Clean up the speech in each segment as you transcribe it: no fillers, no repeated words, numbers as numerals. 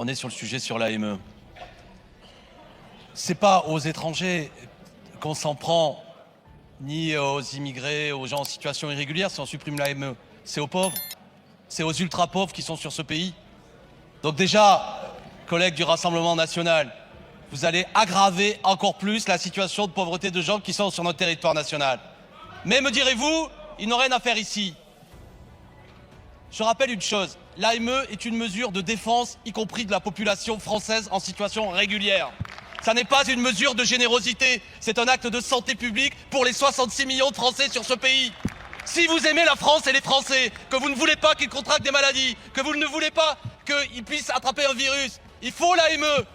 on est sur le sujet sur l'AME. C'est pas aux étrangers qu'on s'en prend, ni aux immigrés, aux gens en situation irrégulière, si on supprime l'AME. C'est aux pauvres, c'est aux ultra-pauvres qui sont sur ce pays. Donc déjà, collègues du Rassemblement national, vous allez aggraver encore plus la situation de pauvreté de gens qui sont sur notre territoire national. Mais me direz-vous, ils n'ont rien à faire ici. Je rappelle une chose, l'AME est une mesure de défense, y compris de la population française en situation régulière. Ça n'est pas une mesure de générosité, c'est un acte de santé publique pour les 66 millions de Français sur ce pays. Si vous aimez la France et les Français, que vous ne voulez pas qu'ils contractent des maladies, que vous ne voulez pas qu'ils puissent attraper un virus, il faut l'AME.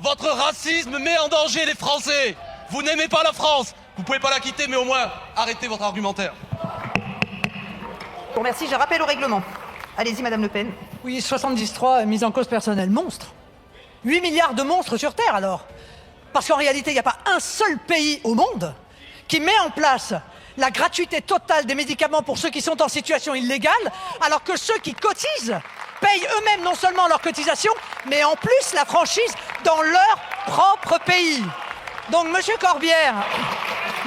Votre racisme met en danger les Français. Vous n'aimez pas la France, vous ne pouvez pas la quitter, mais au moins arrêtez votre argumentaire. Bon, merci, je rappelle au règlement. Allez-y, Madame Le Pen. Oui, 73, mise en cause personnelle. Monstre. 8 milliards de monstres sur Terre, alors. Parce qu'en réalité, il n'y a pas un seul pays au monde qui met en place la gratuité totale des médicaments pour ceux qui sont en situation illégale, alors que ceux qui cotisent payent eux-mêmes non seulement leur cotisation, mais en plus la franchise dans leur propre pays. Donc, Monsieur Corbière,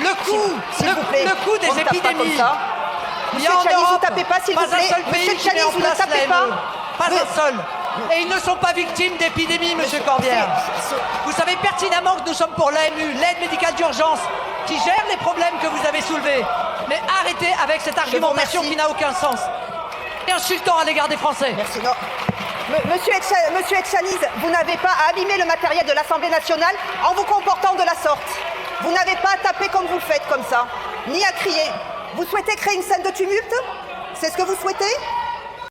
le coût des épidémies... Monsieur Tchani, vous ne tapez pas, s'il vous plaît. Pas un seul pays Monsieur qui met Tchani, en vous ne place tapez l'AME. pas. Pas un seul. Et ils ne sont pas victimes d'épidémies, Monsieur Corbière. Vous savez pertinemment que nous sommes pour l'AMU, l'aide médicale d'urgence, qui gère les problèmes que vous avez soulevés. Mais arrêtez avec cette argumentation qui n'a aucun sens. Et insultant à l'égard des Français. Merci, non. Monsieur Etchaniz, vous n'avez pas à abîmer le matériel de l'Assemblée nationale en vous comportant de la sorte. Vous n'avez pas à taper comme vous le faites, comme ça, ni à crier. Vous souhaitez créer une scène de tumulte? C'est ce que vous souhaitez?